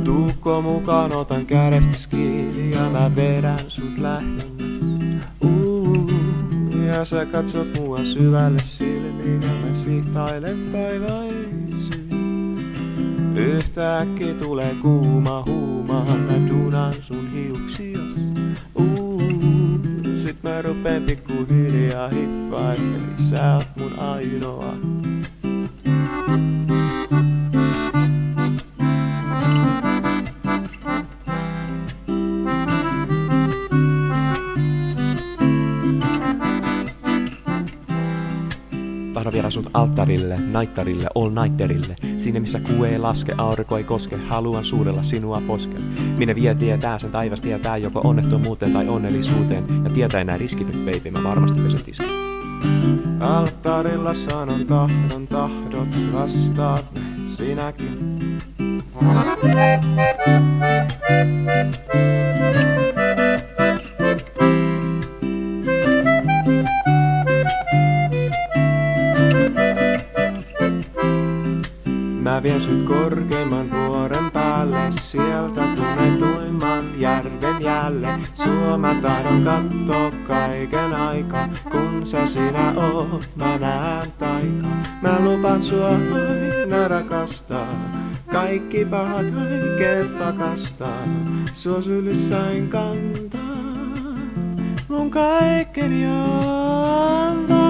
Tuukko mukaan, otan kädestäs kiinni ja mä vedän sut lähemmäs. Ja sä katsot mua syvälle silmiin ja mä sihtailen taivaisiin. Yhtäkkiä tulee kuuma huuma, mä duunan sun hiuksias. Sit mä rupeen pikkuhiljaa hiffailemaan, sä oot mun ainoa. Tahdon viedä sut alttarille, naittarille, all nighterille. Sinne missä kuu ei laske, aurinko ei koske, haluan suudella sinua poskelle. Minne vie tietää, sen taivas tietää joko onnettomuuteen tai onnellisuuteen. Ja tietää enää riski nyt, baby, mä varmasti pesen tiskin. Alttarilla sanon tahdot, vastaat sinäkin. Mä vien sut korkeimman vuoren päälle, sieltä tunnetuimman järven jälle. Sua mä tahdon kattoo kaiken aikaa, kun sä sinä oot, mä näen taikaa. Mä lupaan sua aina rakastaa, kaikki pahat haikeet pakastaa. Sua sylissäin kantaa, mun kaikkeni antaa.